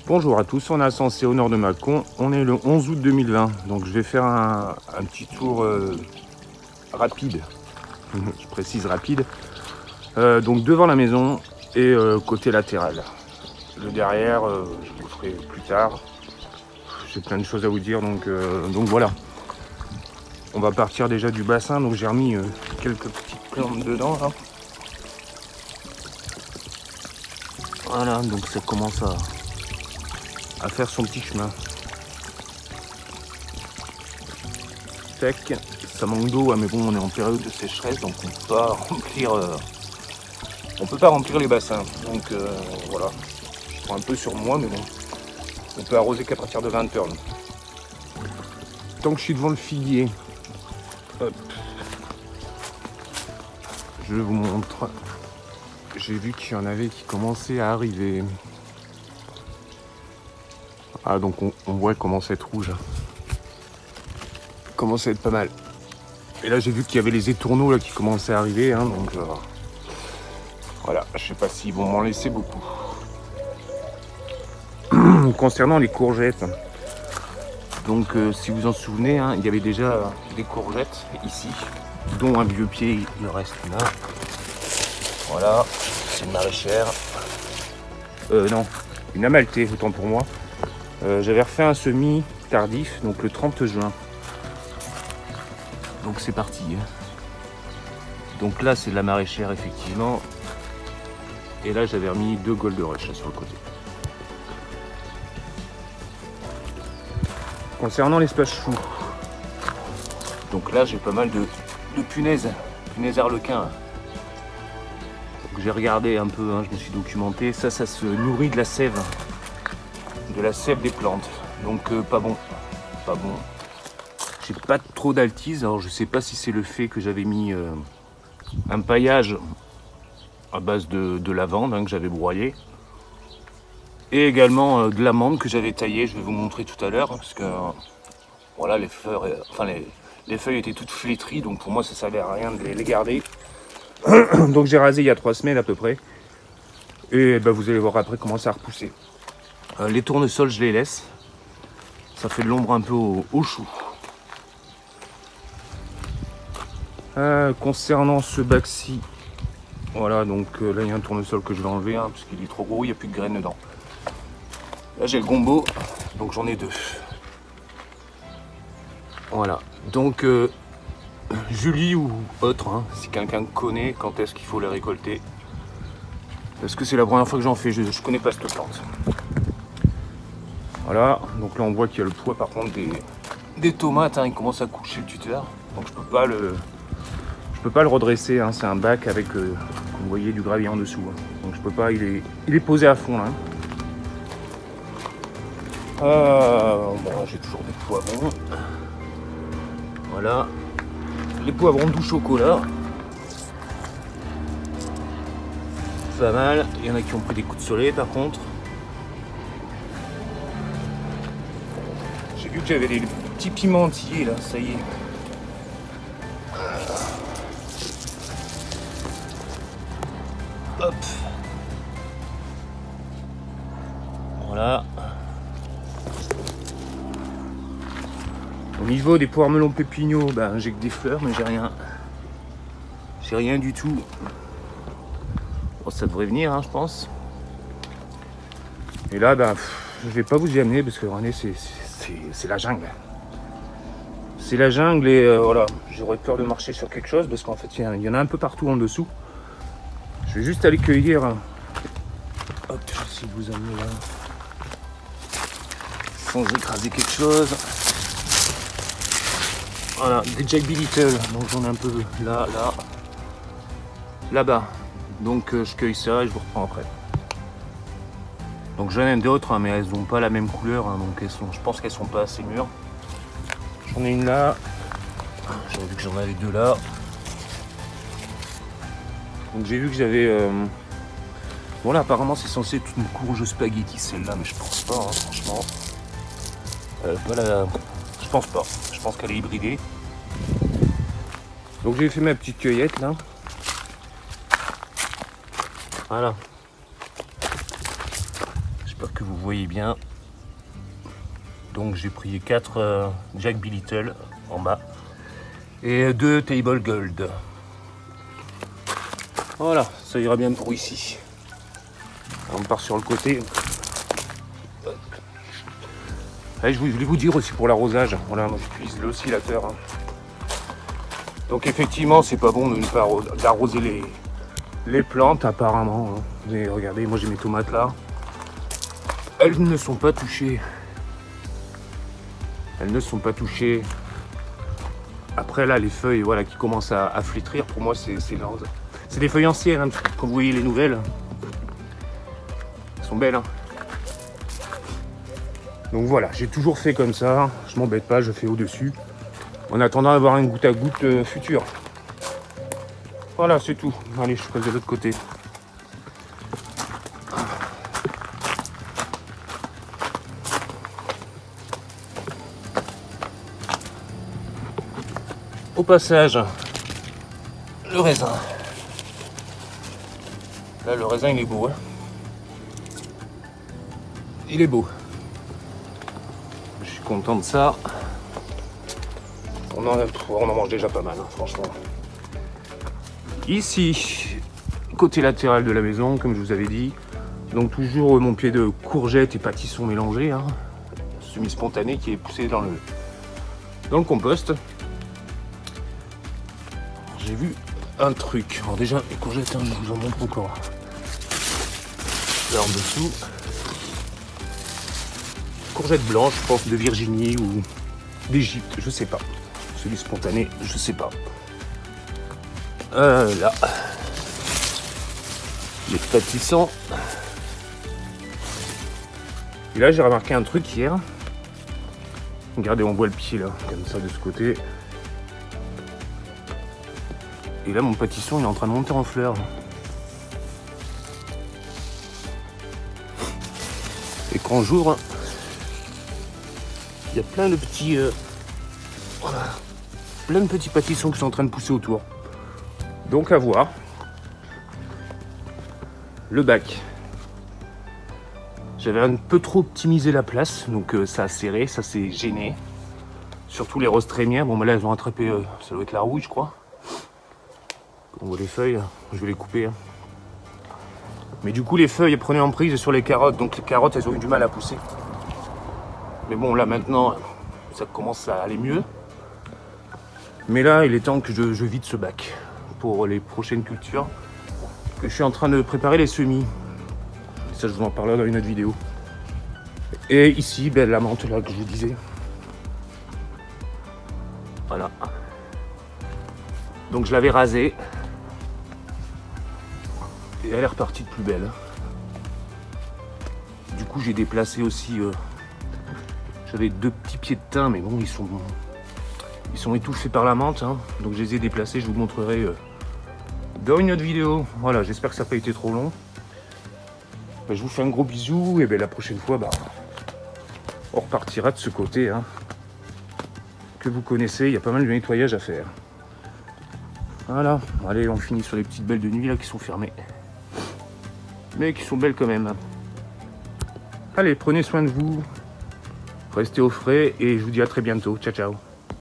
Bonjour à tous, on est à Sensé au nord de Mâcon, on est le 11 août 2020, donc je vais faire un petit tour rapide, je précise rapide, donc devant la maison et côté latéral. Le derrière, je vous ferai plus tard, j'ai plein de choses à vous dire, donc voilà. On va partir déjà du bassin, donc j'ai remis quelques petites plantes dedans là. Voilà, donc ça commence à faire son petit chemin. Sec, ça manque d'eau, mais bon, on est en période de sécheresse, donc on peut pas remplir les bassins. Donc voilà, je prends un peu sur moi, mais bon, on peut arroser qu'à partir de 20 heures. Tant que je suis devant le figuier, hop, je vous montre. J'ai vu qu'il y en avait qui commençaient à arriver. Ah, donc on voit comment c'est rouge. Commence à être pas mal. Et là, j'ai vu qu'il y avait les étourneaux là, qui commençaient à arriver. Hein, donc voilà, je sais pas s'ils vont m'en laisser beaucoup. Concernant les courgettes, donc si vous en souvenez, hein, il y avait déjà des courgettes ici, dont un vieux pied, il reste là. Voilà, c'est une maraîchère. Non, une amaltée, autant pour moi. J'avais refait un semis tardif, donc le 30 juin. Donc c'est parti. Donc là, c'est de la maraîchère, effectivement. Et là, j'avais remis 2 Gold Rush sur le côté. Concernant l'espace chou, donc là, j'ai pas mal de punaises arlequins. J'ai regardé un peu, hein, je me suis documenté, ça se nourrit de la sève des plantes, donc pas bon. J'ai pas trop d'altise, alors je sais pas si c'est le fait que j'avais mis un paillage à base de lavande, hein, que j'avais broyé, et également de l'amande que j'avais taillée, je vais vous montrer tout à l'heure, parce que voilà, les feuilles étaient toutes flétries, donc pour moi ça servait à rien de les garder. Donc j'ai rasé il y a 3 semaines à peu près. Et ben, vous allez voir après comment ça a repoussé. Les tournesols, je les laisse. Ça fait de l'ombre un peu au chou. Concernant ce bac-ci, voilà, donc là il y a un tournesol que je vais enlever, hein, parce qu'il est trop gros, il n'y a plus de graines dedans. Là j'ai le gombo, donc j'en ai 2. Voilà, donc Julie ou autre, hein, si quelqu'un connaît quand est-ce qu'il faut les récolter. Parce que c'est la première fois que j'en fais, je connais pas cette plante. Voilà, donc là on voit qu'il y a le poids par contre des tomates, hein, il commence à coucher le tuteur. Donc je peux pas le redresser, hein, c'est un bac avec, vous voyez, du gravier en dessous. Hein. Donc je peux pas, il est posé à fond là. Bon, j'ai toujours des poivrons. Voilà. Les poivrons doux chocolat. Pas mal. Il y en a qui ont pris des coups de soleil par contre. J'ai vu que j'avais des petits pimentiers là, ça y est. Hop. Voilà. Au niveau des poires melons pépignots, ben, j'ai que des fleurs, mais j'ai rien. J'ai rien du tout. Bon, ça devrait venir, hein, je pense. Et là, ben, je vais pas vous y amener parce que regardez, c'est la jungle. C'est la jungle et voilà, j'aurais peur de marcher sur quelque chose parce qu'en fait, il y en a un peu partout en dessous. Je vais juste aller cueillir. Hop, je vais essayer de vous amener là. Sans écraser quelque chose. Voilà, des Jack B. Little, donc j'en ai un peu là-bas. Donc je cueille ça et je vous reprends après. Donc j'en ai d'autres, hein, mais elles n'ont pas la même couleur, hein, donc je pense qu'elles sont pas assez mûres. J'en ai une là, j'ai vu que j'en avais 2 là. Donc j'ai vu que j'avais... Bon là apparemment c'est censé être une courge spaghetti celle-là, mais je pense pas, hein, franchement. Je pense pas, je pense qu'elle est hybridée. Donc j'ai fait ma petite cueillette là. Voilà. J'espère que que vous voyez bien. Donc j'ai pris 4 Jack B. Little en bas et 2 Table Gold. Voilà, ça ira bien pour ici. On part sur le côté. Allez, je voulais vous dire aussi pour l'arrosage. Voilà, moi j'utilise l'oscillateur. Hein. Donc effectivement, c'est pas bon de ne pas d'arroser les plantes apparemment. Hein. Mais regardez, moi j'ai mes tomates là. Elles ne sont pas touchées. Elles ne sont pas touchées. Après là, les feuilles voilà, qui commencent à flétrir, pour moi c'est des feuilles anciennes. Hein. Quand vous voyez les nouvelles, elles sont belles. Hein. Donc voilà, j'ai toujours fait comme ça. Je m'embête pas, je fais au-dessus. En attendant d'avoir un goutte à goutte futur. Voilà, c'est tout. Allez, je passe de l'autre côté. Au passage, le raisin. Là, le raisin, il est beau. Hein. Il est beau. Je suis content de ça. On en mange déjà pas mal, hein, franchement. Ici, côté latéral de la maison, comme je vous avais dit. Donc toujours mon pied de courgettes et pâtisson mélangés. Hein, semi-spontané qui est poussé dans le compost. J'ai vu un truc. Alors déjà, les courgettes, hein, je vous en montre encore. Là en dessous. Courgettes blanches, je pense, de Virginie ou d'Égypte, je sais pas. Celui spontané, je sais pas. Là. Les pâtissants. Et là, j'ai remarqué un truc hier. Regardez, on voit le pied là, comme ça de ce côté. Et là, mon pâtisson, il est en train de monter en fleurs. Et quand j'ouvre, il y a plein de petits... voilà, plein de petits pâtissons qui sont en train de pousser autour. Donc à voir. Le bac. J'avais un peu trop optimisé la place, donc ça a serré, ça s'est gêné. Surtout les roses trémières. Bon, bah là, elles ont attrapé, ça doit être la rouille, je crois. On voit les feuilles, je vais les couper. Hein. Mais du coup, les feuilles prenaient en prise sur les carottes, donc les carottes, elles ont eu du mal à pousser. Mais bon, là, maintenant, ça commence à aller mieux. Mais là, il est temps que je vide ce bac pour les prochaines cultures. Je suis en train de préparer les semis. Ça, je vous en parlerai dans une autre vidéo. Et ici, ben, la menthe là que je vous disais. Voilà. Donc je l'avais rasée. Et elle est repartie de plus belle. Du coup, j'ai déplacé aussi... j'avais 2 petits pieds de thym, mais bon, ils sont étouffés par la menthe. Hein. Donc je les ai déplacés, je vous montrerai dans une autre vidéo. Voilà, j'espère que ça n'a pas été trop long. Ben, je vous fais un gros bisou et ben, la prochaine fois, bah, on repartira de ce côté. Hein, que vous connaissez, il y a pas mal de nettoyage à faire. Voilà, allez, on finit sur les petites belles de nuit là qui sont fermées. Mais qui sont belles quand même. Allez, prenez soin de vous. Restez au frais et je vous dis à très bientôt. Ciao, ciao.